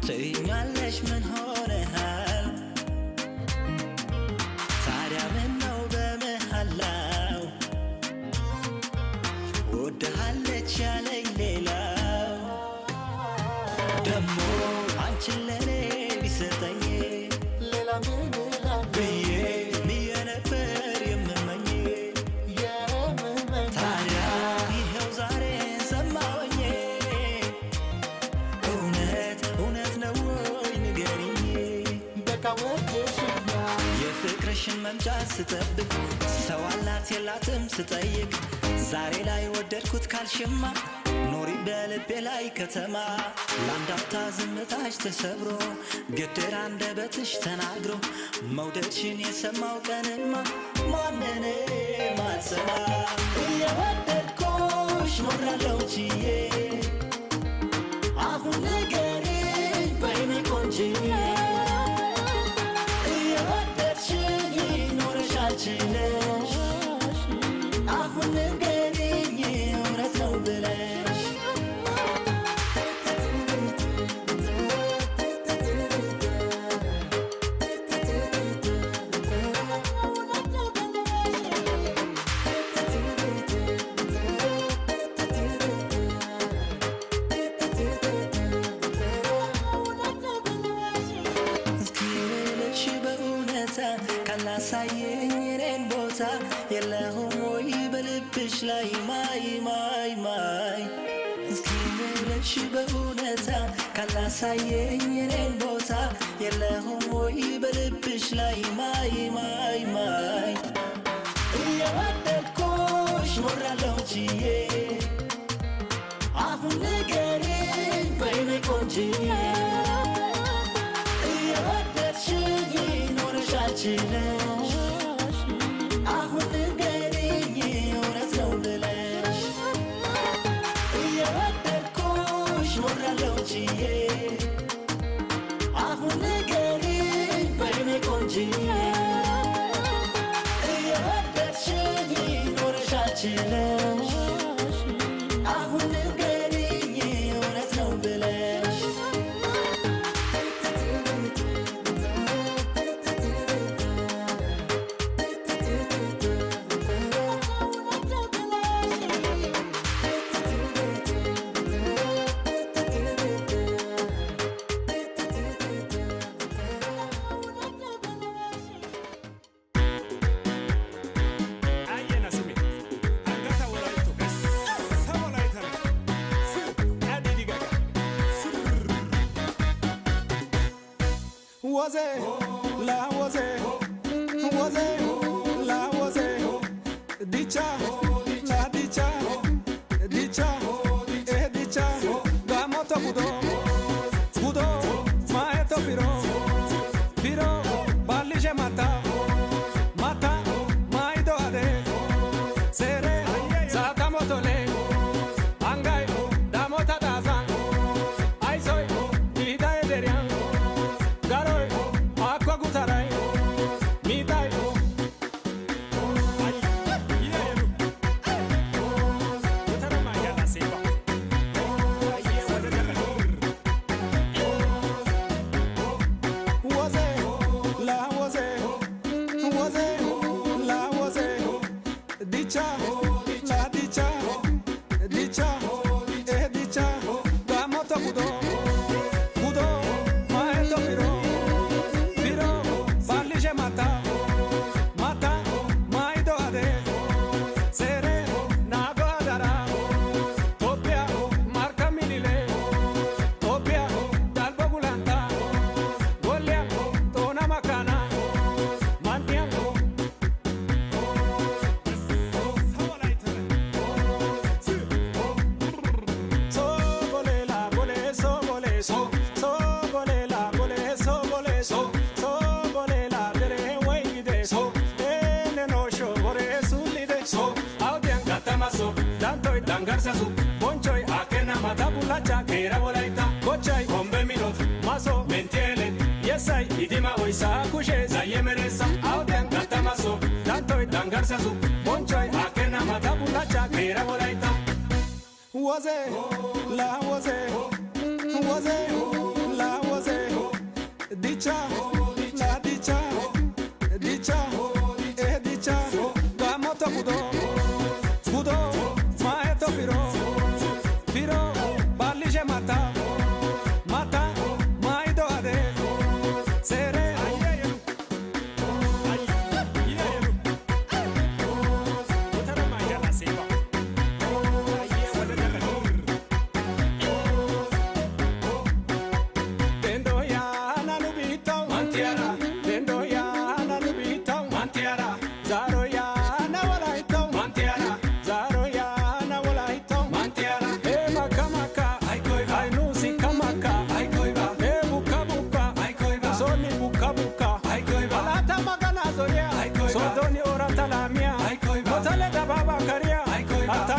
ትይኛለሽ ምን ሆነሃል ታዲያ ምነው በመሃላው ወደሃለች ያለኝ ሌላው ደሞ አንቺን ለኔ ቢሰጠኝ ሌላ ምን ብዬ ነበር የምመኝ ታዲያ ይኸው ዛሬ ሰማሁኝ እውነት ነው ወይ ንገሪኝ በቃ ወደሽኛ የፍቅርሽን መምጫ ስጠብቅ ሰው አላት የላትም ስጠይቅ ዛሬ ላይ ወደድኩት ካልሽማ ኖሪ በልቤ ላይ ከተማ ለአንድ አፍታ ዝምታሽ ተሰብሮ ግድር አንደበትሽ ተናግሮ መውደድሽን የሰማው ቀንማ ማንንም አልሰማ እየወደድኩሽ ኖራለሁ ችዬ አሁን ንገሪኝ በይኔ ቆንጅዬ እየወደድሽኝ ኖረሻል ችለሽ አሁን ንገሪኝ እውነት ነው ብለሽ ካላሳየኝ እኔን ቦታ የለሁም ወይ በልብሽ ላይ ማይ እስኪ ብለሽ በእውነታ ካላሳየኝ እኔን ቦታ የለሁም ወይ በልብሽ ላይ ማይ እየወደድኩሽ ኖራለሁ ችዬ አሁን ንገሪኝ በይኔ ቆንጅዬ እየወደድሽኝ ኖረሻል ችለሽ አሁን ንገሪኝ እውነት ነው ብለሽ እየወደድኩሽ ኖራለሁ ችዬ አሁን ንገሪኝ በይኔ ቆንጅዬ እየወደድሽኝ ኖረሻል ችለሽ አሁን ንገሪኝ እውነት ነው ብለሽ Dangarsasu, bonchoy, akena matabulacha, kera bolaita, kochai, kombe minot, maso, mentiele, yesai, idima oisa, kushe, zayemeresa, auden, gatamaso, dantoy, dangarsasu, bonchoy, akena matabulacha, kera bolaita. Was it, la was it, was it, la was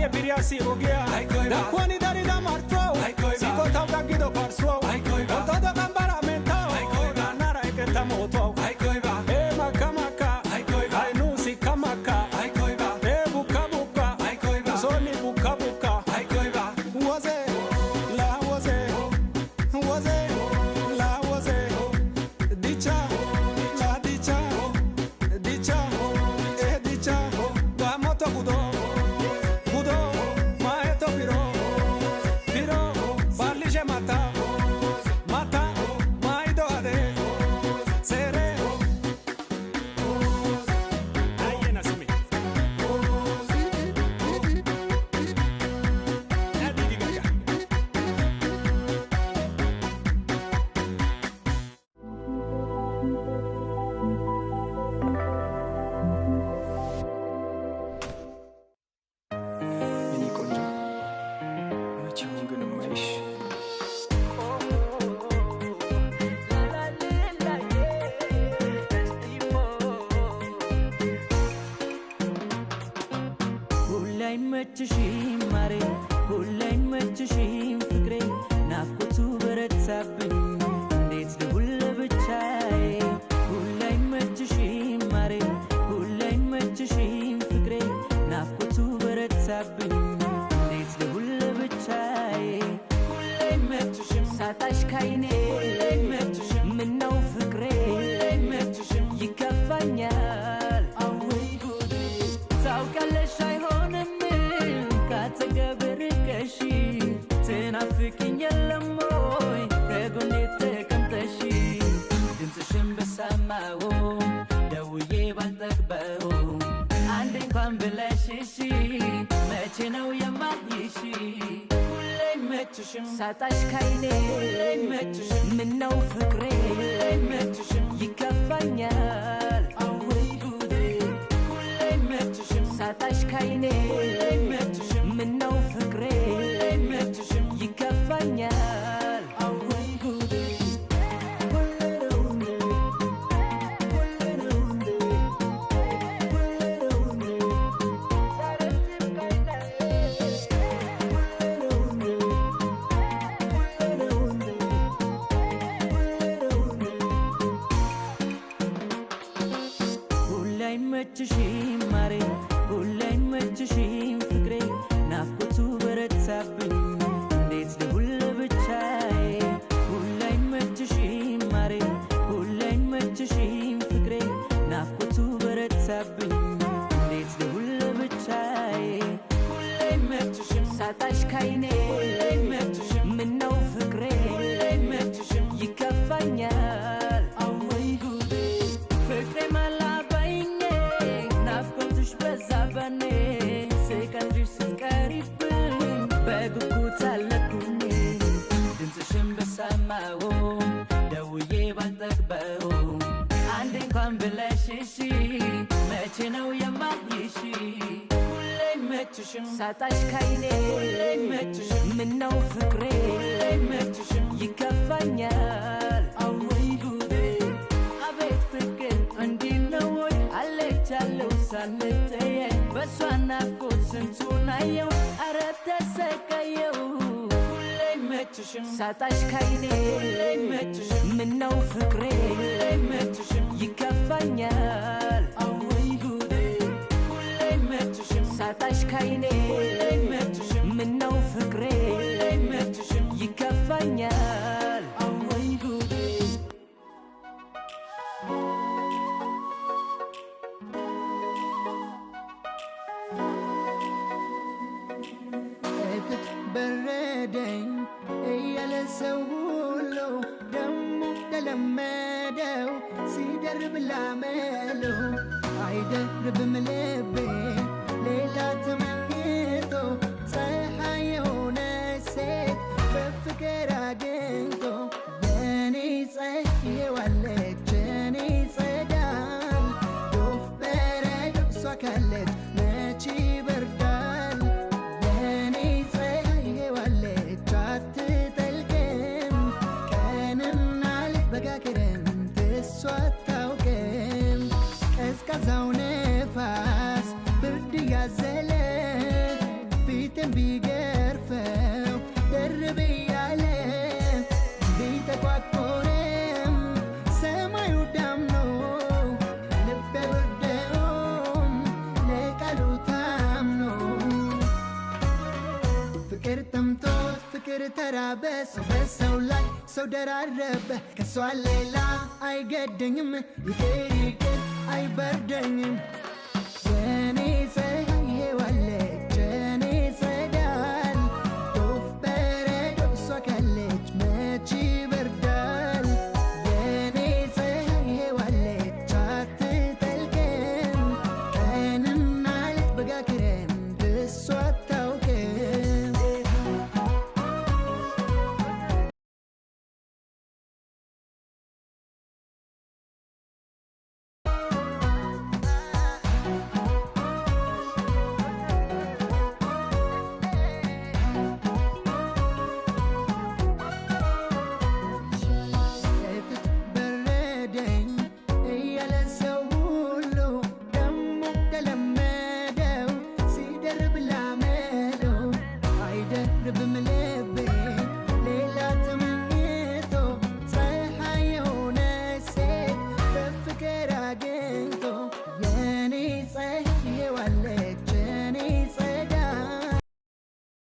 Zaye biriasi ogia Da kwani dari da martro Siko tau gagido parsuo Ontodo gambara mentao Ganara eketa moto E maka maka Ai nusi kamaka E buka buka Soni buka buka Waze La waze Waze La waze Dicha La dicha Dicha E dicha Da moto gudo Gudo Maeto piro Piro Barlige mata Mata Maido ade Sere Ayena sumi Adi gaga የኔ ቆንጆ መቼውን ግን የማይሽ ሁላይ መችሽም ማሬ ሁላይ መችሽም ፍቅሬ ናፍቆቱ በረታብኝ እንዴት ልሁን ለብቻዬ ሁላይ መችሽም ማሬ ሁላይ መችሽም ፍቅሬ ናፍቆቱ በረታብኝ እንዴት ልሁን ለብቻዬ ሁላይ መችሽም ሳጣሽ ካይኔ ሁላይ መችሽም ምነው ፍቅሬ ሁላይ መችሽም ይከፋኛል አወይ ጉዴ ታውቃለሽ አይሆንም ካጠገቤ ርቀሽ ትናፍቂኝ የለም ወይ ከጎኔ ተቀምጠሽ ድምፅሽን በሰማሁ ደውዬ ባልጠግበው አንድ እንኳን ብለሽ እሺ መቼ ነው የማይሽ ሁሌ መችሽም ሳጣሽ ካይኔ ሁሌ መችሽም ምነው ፍቅሬ ሁሌ መችሽም ይከፋኛል አወይ ጉዴ ሁሌ መችሽም ሳጣሽ ካይኔ ሁሌ መችሽም ምነው ፍቅሬ ሁሌ መችሽም ይከፋኛል አወይ ጉዴ ሁላይ መችሽም ማሬ ሁላይ መችሽም ፍቅሬ ናፍቆቱ በረታብኝ እንዴት ልሁን ለብቻዬ ሁላይ መችሽም ማሬ ሁላይ መችሽም ፍቅሬ ናፍቆቱ በረታብኝ እንዴት ልሁን ለብቻዬ ሁላይ መችሽም ሳጣሽ ካይኔ ሁላይ መችሽም ምነው ፍቅሬ ሁላይ መችሽም ይከፋኛል አወይ ጉዴ ፍቅሬ ማላባይኝ ናፍቆትሽ በዛ በኔ ስቀልድሽ ስትቀሪብኝ በጉጉት አለኩኝ ድምፅሽን በሰማሁ ደውዬ ባልጠግበው አንድ እንኳን ብለሽ እሺ መቼ ነው የማይሽ ሁሌ መችሽም ሳጣሽ ካይኔ ሁሌ መችሽም ምነው ፍቅሬ ሁሌ መችሽም ይከፋኛል አወይ ጉዴ አቤት ፍቅር እንዲህ ነው ወይ አለቻለሁ ሳንተያይ በሷ ናፍቆት ስንቱን አየው አረ ተሰቃየው ሁሌ መችሽም ሳጣሽ ካይኔ ሁሌ መችሽም ምነው ፍቅሬ ሁሌ መችሽም ይከፋኛል አወይ ጉዴ ሁሌ መችሽም ሳጣሽ ካይኔ ሁሌ መችሽም ምነው ፍቅሬ ሁሌ መችሽም ይከፋኛል አወይ ጉዴ እግት በረደኝ እያለ ሰው ሁሉ ደሞ ተለመደው ሲደርብ ላመለው አይደርብም ልቤ ሌላ ተመኝቶ ፀሐይ የሆነ ሴት በፍቅር አግኝቶ የኔ ፀሐይዋለች የኔ ጸዳል ዶፍ በረዶ እሷ ካለች መች ይበርዳል የኔ ፀሐይዋለች አትጠልቅም ቀንና ሌት በጋ ክረምት እሷ አታውቅም ቀዝቃዛው ነፋስ ብርድ ሰው በሰው ላይ ሰው ደራረበ ከሷ ሌላ አይገደኝም ይቅር ይቅር አይበርደኝም